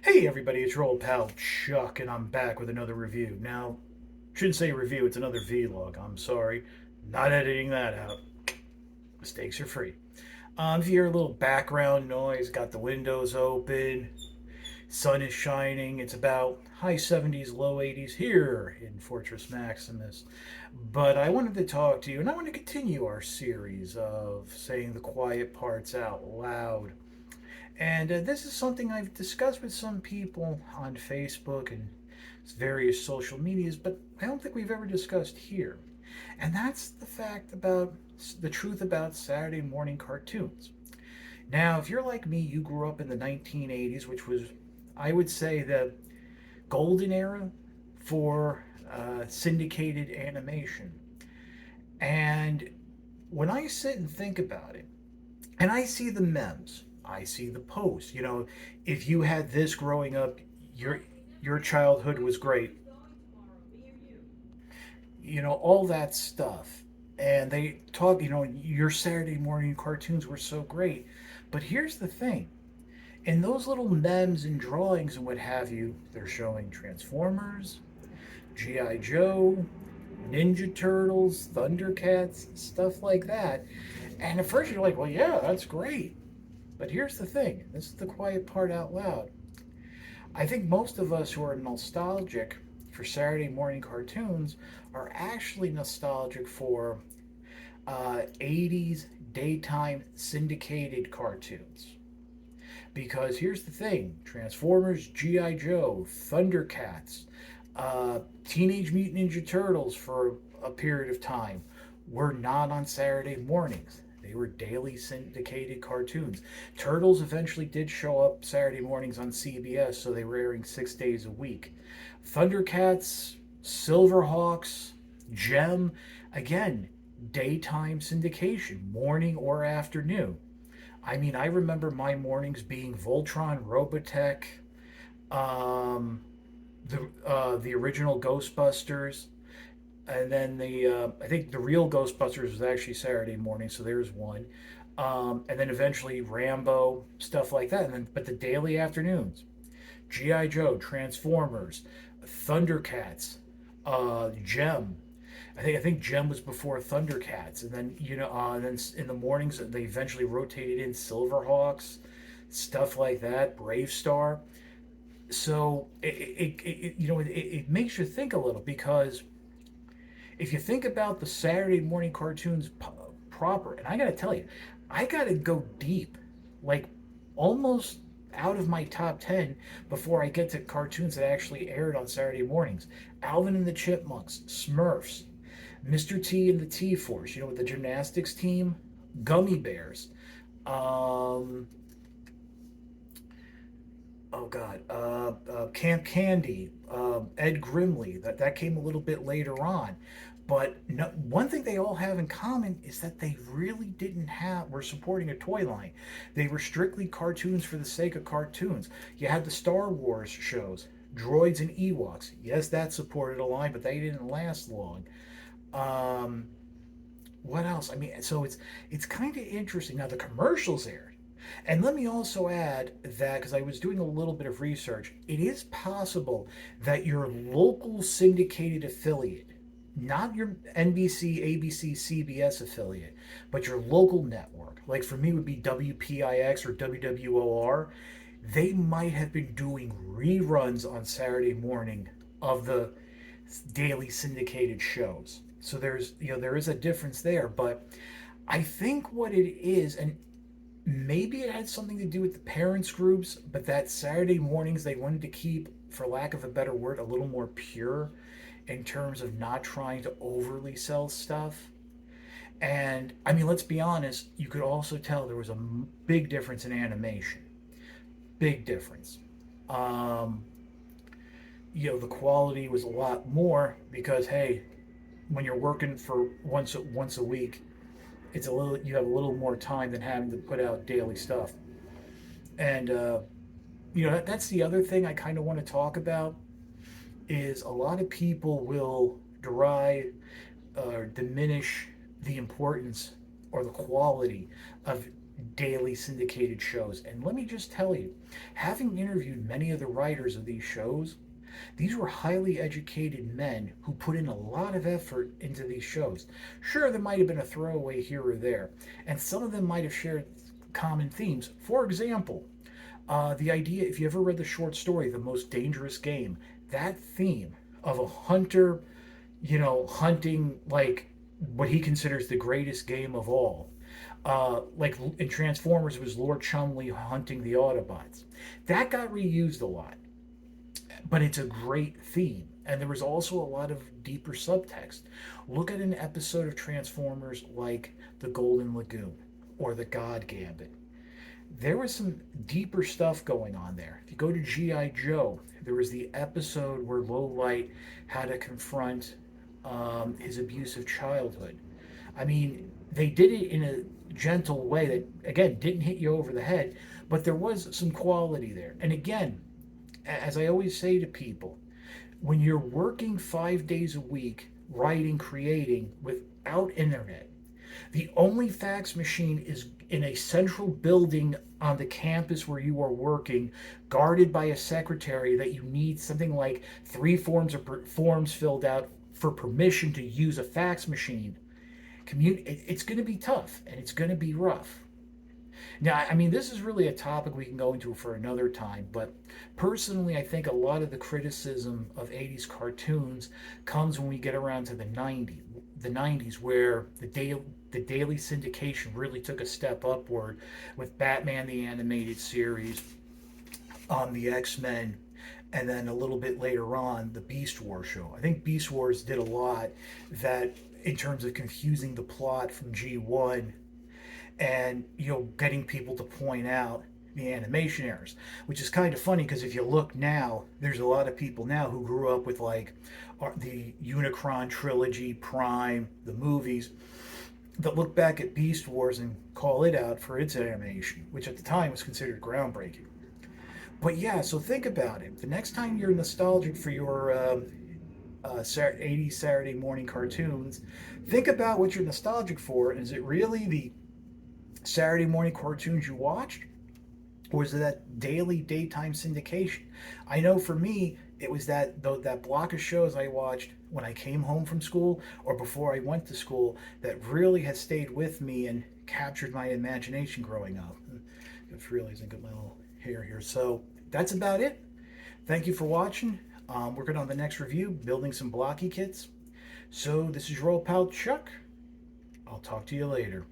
Hey everybody, it's your old pal Chuck, and I'm back with another review. Now, shouldn't say review, it's another vlog. I'm sorry, not editing that out. Mistakes are free. If you hear a little background noise, got the windows open, sun is shining. It's about high 70s, low 80s here in Fortress Maximus. But I wanted to talk to you, and I want to continue our series of saying the quiet parts out loud. And this is something I've discussed with some people on Facebook and various social medias, but I don't think we've ever discussed here. And that's the fact about the truth about Saturday morning cartoons. Now, if you're like me, you grew up in the 1980s, which was, I would say, the golden era for syndicated animation. And when I sit and think about it, and I see the memes, I see the posts. If you had this growing up, your your childhood was great. All that stuff. And they talk, your Saturday morning cartoons were so great. But here's the thing. In those little memes and drawings and what have you, they're showing Transformers, G.I. Joe, Ninja Turtles, Thundercats, stuff like that. And at first you're like, well, yeah, that's great. But here's the thing, this is the quiet part out loud. I think most of us who are nostalgic for Saturday morning cartoons are actually nostalgic for 80s daytime syndicated cartoons. Because here's the thing, Transformers, G.I. Joe, Thundercats, Teenage Mutant Ninja Turtles for a period of time were not on Saturday mornings. They were daily syndicated cartoons. Turtles eventually did show up Saturday mornings on CBS, so they were airing 6 days a week. Thundercats, Silverhawks, Gem, again, daytime syndication, morning or afternoon. I mean, I remember my mornings being Voltron, Robotech, um, the original Ghostbusters, and then the I think the real Ghostbusters was actually Saturday morning, so there's one, and then eventually Rambo, stuff like that, and then but the daily afternoons, GI Joe, Transformers, Thundercats, Gem. I think Gem was before Thundercats, and then and then in the mornings they eventually rotated in Silverhawks, stuff like that, Brave Star. So it makes you think a little because if you think about the Saturday morning cartoons proper, and I got to tell you, I got to go deep, like almost out of my top 10 before I get to cartoons that actually aired on Saturday mornings. Alvin and the Chipmunks, Smurfs, Mr. T and the T Force, with the gymnastics team, Gummy Bears, um, oh God, Camp Candy, Ed Grimley. That came a little bit later on, but no, one thing they all have in common is that they really didn't have. Were supporting a toy line. They were strictly cartoons for the sake of cartoons. You had the Star Wars shows, Droids and Ewoks. Yes, that supported a line, but they didn't last long. Um, what else? I mean, so it's kind of interesting. Now the commercials aired. And let me also add that because I was doing a little bit of research, it is possible that your local syndicated affiliate, not your NBC, ABC, CBS affiliate, but your local network, like for me would be WPIX or WWOR, they might have been doing reruns on Saturday morning of the daily syndicated shows. So there is a difference there, but I think what it is, and maybe it had something to do with the parents groups, but that Saturday mornings they wanted to keep, for lack of a better word, a little more pure in terms of not trying to overly sell stuff. And I mean, let's be honest, you could also tell there was a big difference in animation. Big difference. Um, the quality was a lot more because hey, when you're working for once a week, it's a little you have a little more time than having to put out daily stuff. And that's the other thing I kind of want to talk about is a lot of people will diminish the importance or the quality of daily syndicated shows. And let me just tell you, having interviewed many of the writers of these shows, these were highly educated men who put in a lot of effort into these shows. Sure, there might have been a throwaway here or there, and some of them might have shared common themes. For example, the idea, if you ever read the short story, The Most Dangerous Game, that theme of a hunter, hunting like what he considers the greatest game of all. Like in Transformers, it was Lord Chumley hunting the Autobots. That got reused a lot, but it's a great theme. And there was also a lot of deeper subtext. Look at an episode of Transformers like The Golden Lagoon or The God Gambit. There was some deeper stuff going on there. If you go to G.I. Joe, there was the episode where Lowlight had to confront his abusive childhood. I mean, they did it in a gentle way that, again, didn't hit you over the head, but there was some quality there. And again, as I always say to people, when you're working 5 days a week, writing, creating without internet, the only fax machine is in a central building on the campus where you are working, guarded by a secretary that you need something like three forms filled out for permission to use a fax machine. It's going to be tough and it's going to be rough. Now, I mean, this is really a topic we can go into for another time, but personally, I think a lot of the criticism of 80s cartoons comes when we get around to the 90s, where the daily syndication really took a step upward with Batman the Animated Series, the X-Men, and then a little bit later on, the Beast Wars show. I think Beast Wars did a lot that in terms of confusing the plot from G1 and getting people to point out the animation errors, which is kind of funny because if you look now, there's a lot of people now who grew up with like the Unicron trilogy, Prime, the movies, that look back at Beast Wars and call it out for its animation, which at the time was considered groundbreaking. But yeah, so think about it. The next time you're nostalgic for your 80s Saturday morning cartoons, think about what you're nostalgic for. Is it really the Saturday morning cartoons you watched? Or was it that daily daytime syndication? I know for me, it was that block of shows I watched when I came home from school or before I went to school that really has stayed with me and captured my imagination growing up. It's really isn't good little hair here. So that's about it. Thank you for watching. Working on the next review, building some blocky kits. So this is your old pal Chuck. I'll talk to you later.